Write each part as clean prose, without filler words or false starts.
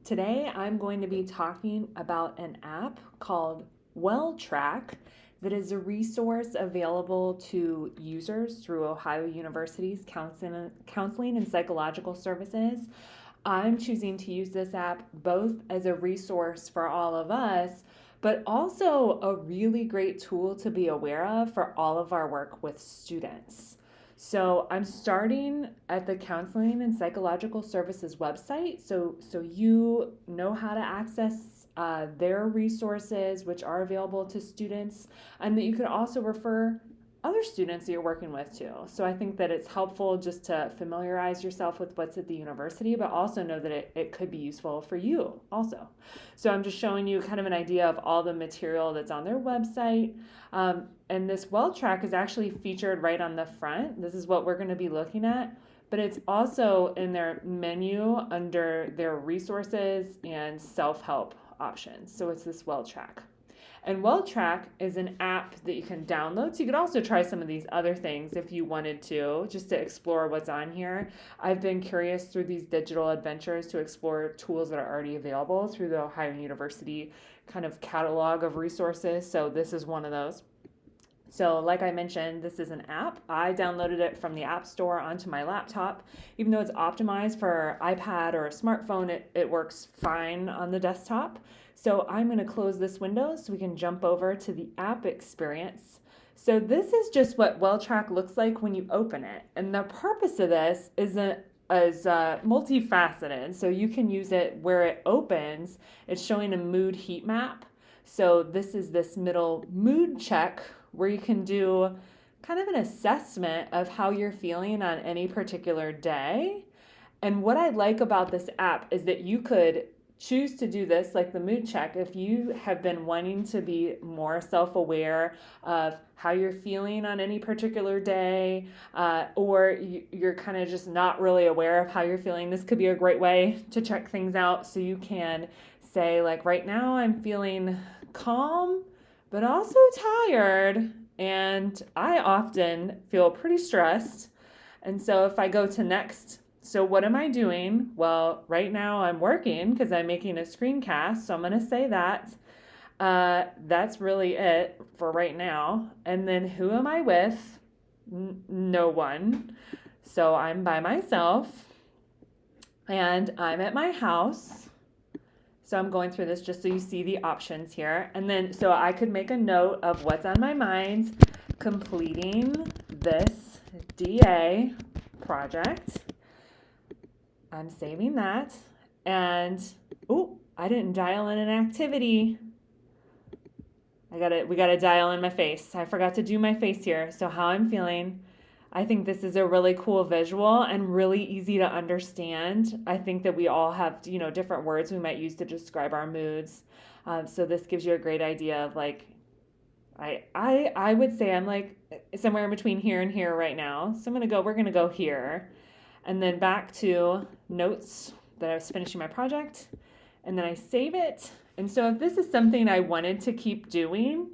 Today I'm going to be talking about an app called WellTrack that is a resource available to users through Ohio University's counseling and psychological services. I'm choosing to use this app both as a resource for all of us, but also a really great tool to be aware of for all of our work with students. So I'm starting at the Counseling and Psychological Services website, so you know how to access their resources, which are available to students, and that you can also refer other students that you're working with too. So I think that it's helpful just to familiarize yourself with what's at the university, but also know that it could be useful for you also. So I'm just showing you kind of an idea of all the material that's on their website. And this WellTrack is actually featured right on the front. This is what we're going to be looking at, but it's also in their menu under their resources and self-help options. So it's this WellTrack. And WellTrack is an app that you can download. So you could also try some of these other things if you wanted to, just to explore what's on here. I've been curious through these digital adventures to explore tools that are already available through the Ohio University kind of catalog of resources. So this is one of those. So like I mentioned, this is an app. I downloaded it from the App Store onto my laptop. Even though it's optimized for iPad or a smartphone, it works fine on the desktop. So I'm going to close this window so we can jump over to the app experience. So this is just what WellTrack looks like when you open it. And the purpose of this is multifaceted. So you can use it where it opens. It's showing a mood heat map. So this is this middle mood check where you can do kind of an assessment of how you're feeling on any particular day. And what I like about this app is that you could choose to do this, like the mood check, if you have been wanting to be more self-aware of how you're feeling on any particular day, or you're kind of just not really aware of how you're feeling. This could be a great way to check things out. So you can say, like, right now I'm feeling calm, but also tired, and I often feel pretty stressed. And so if I go to next, so what am I doing? Well, right now I'm working because I'm making a screencast, so I'm going to say that. That's really it for right now. And then who am I with? No one. So I'm by myself, and I'm at my house. So I'm going through this just so you see the options here. And then, so I could make a note of what's on my mind, completing this DA project. I'm saving that. And, I didn't dial in an activity. We got to dial in my face. I forgot to do my face here. So how I'm feeling. I think this is a really cool visual and really easy to understand. I think that we all have, different words we might use to describe our moods. So this gives you a great idea of, like, I would say I'm like somewhere in between here and here right now. So we're gonna go here, and then back to notes that I was finishing my project, and then I save it. And so if this is something I wanted to keep doing,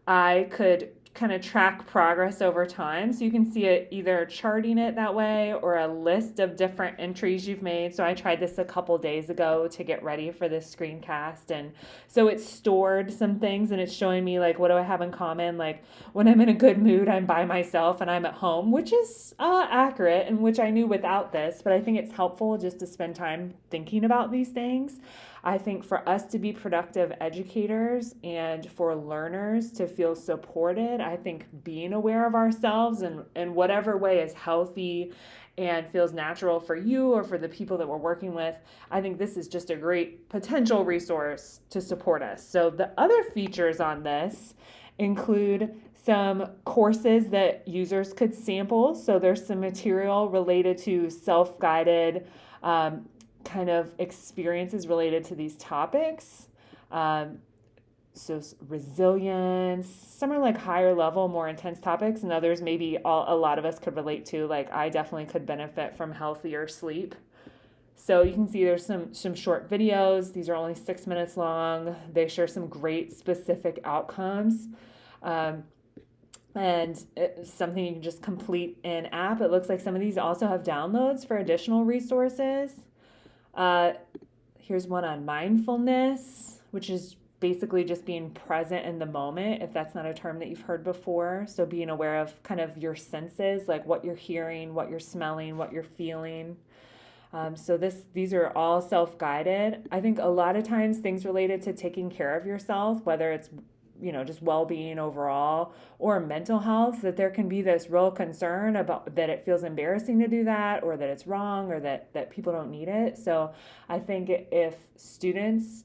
I could kind of track progress over time. So you can see it either charting it that way or a list of different entries you've made. So I tried this a couple days ago to get ready for this screencast. And so it stored some things, and it's showing me, like, what do I have in common? Like, when I'm in a good mood, I'm by myself and I'm at home, which is accurate, and which I knew without this, but I think it's helpful just to spend time thinking about these things. I think for us to be productive educators and for learners to feel supported, I think being aware of ourselves in whatever way is healthy and feels natural for you or for the people that we're working with, I think this is just a great potential resource to support us. So the other features on this include some courses that users could sample. So there's some material related to self-guided kind of experiences related to these topics. So resilience, some are like higher level, more intense topics, and others maybe a lot of us could relate to. Like, I definitely could benefit from healthier sleep. So you can see there's some short videos. These are only 6 minutes long. They share some great specific outcomes. And it's something you can just complete in app. It looks like some of these also have downloads for additional resources. Here's one on mindfulness, which is basically just being present in the moment, if that's not a term that you've heard before. So being aware of kind of your senses, like what you're hearing, what you're smelling, what you're feeling. So these are all self-guided. I think a lot of times things related to taking care of yourself, whether it's just well-being overall or mental health, that there can be this real concern about that it feels embarrassing to do that, or that it's wrong, or that people don't need it. So I think if students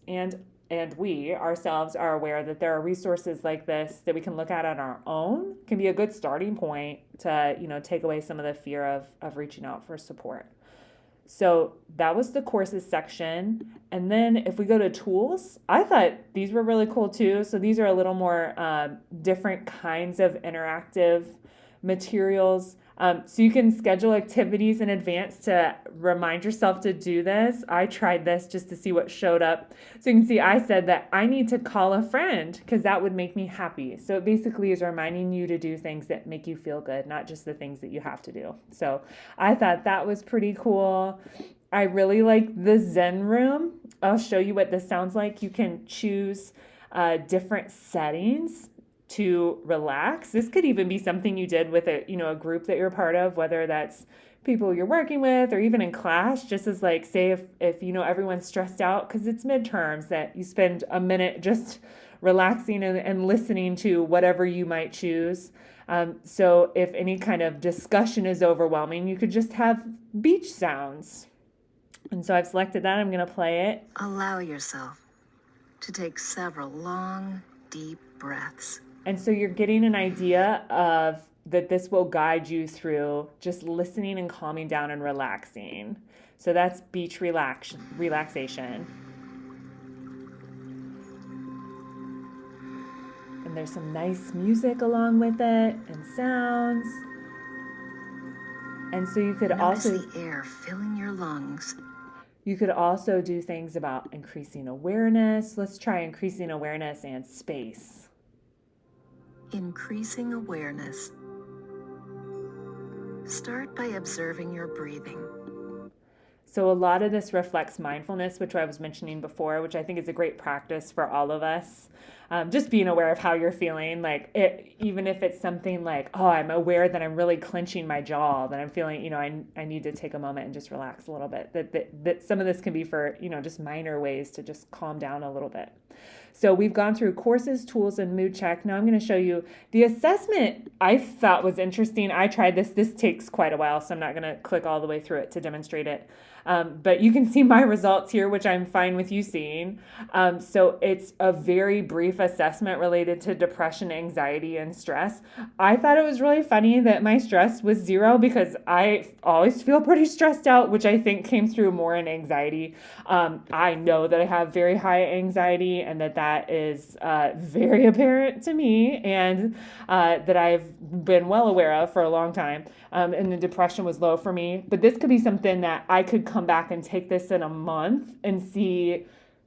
and we ourselves are aware that there are resources like this that we can look at on our own, can be a good starting point to take away some of the fear of reaching out for support. So that was the courses section. And then if we go to tools, I thought these were really cool too. So these are a little more different kinds of interactive materials. So you can schedule activities in advance to remind yourself to do this. I tried this just to see what showed up. So you can see I said that I need to call a friend because that would make me happy. So it basically is reminding you to do things that make you feel good, not just the things that you have to do. So I thought that was pretty cool. I really like the Zen room. I'll show you what this sounds like. You can choose different settings to relax. This could even be something you did with a group that you're part of, whether that's people you're working with or even in class, just as like, say if everyone's stressed out because it's midterms, that you spend a minute just relaxing and listening to whatever you might choose. So if any kind of discussion is overwhelming, you could just have beach sounds. And so I've selected that. I'm going to play it. Allow yourself to take several long, deep breaths. And so you're getting an idea of that this will guide you through just listening and calming down and relaxing. So that's beach relaxation. And there's some nice music along with it and sounds. And so you could Notice also the air filling your lungs. You could also do things about increasing awareness. Let's try increasing awareness and space. Increasing awareness. Start by observing your breathing. So a lot of this reflects mindfulness, which I was mentioning before, which I think is a great practice for all of us. Just being aware of how you're feeling, even if it's something like, oh, I'm aware that I'm really clenching my jaw, that I'm feeling, I need to take a moment and just relax a little bit. That some of this can be for, just minor ways to just calm down a little bit. So we've gone through courses, tools, and mood check. Now I'm going to show you the assessment. I thought was interesting. I tried this. This takes quite a while, so I'm not going to click all the way through it to demonstrate it. But you can see my results here, which I'm fine with you seeing. So it's a very brief assessment related to depression, anxiety, and stress. I thought it was really funny that my stress was 0 because I always feel pretty stressed out, which I think came through more in anxiety. I know that I have very high anxiety and that is very apparent to me and that I've been well aware of for a long time. And the depression was low for me. But this could be something that I could come back and take this in a month and see,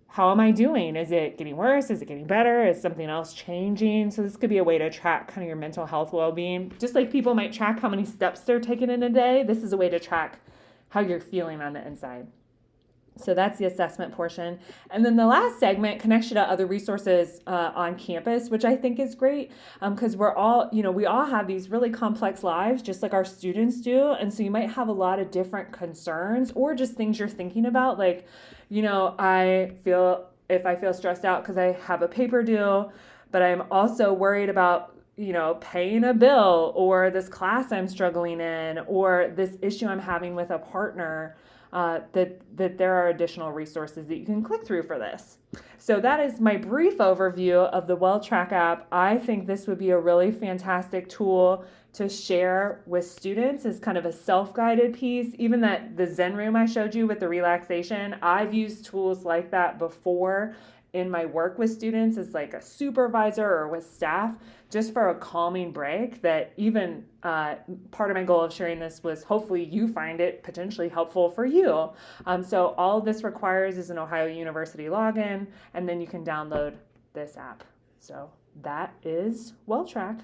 how am I doing? Is it getting worse? Is it getting better? Is something else changing? So this could be a way to track kind of your mental health well-being. Just like people might track how many steps they're taking in a day, this is a way to track how you're feeling on the inside. So that's the assessment portion. And then the last segment connects you to other resources on campus, which I think is great because we all have these really complex lives, just like our students do. And so you might have a lot of different concerns or just things you're thinking about. Like, if I feel stressed out because I have a paper due, but I'm also worried about paying a bill or this class I'm struggling in or this issue I'm having with a partner. That there are additional resources that you can click through for this. So that is my brief overview of the WellTrack app. I think this would be a really fantastic tool to share with students as kind of a self-guided piece. Even the Zen room I showed you with the relaxation, I've used tools like that before in my work with students as like a supervisor or with staff, just for a calming break. That even part of my goal of sharing this was hopefully you find it potentially helpful for you. So all of this requires is an Ohio University login, and then you can download this app. So that is WellTrack.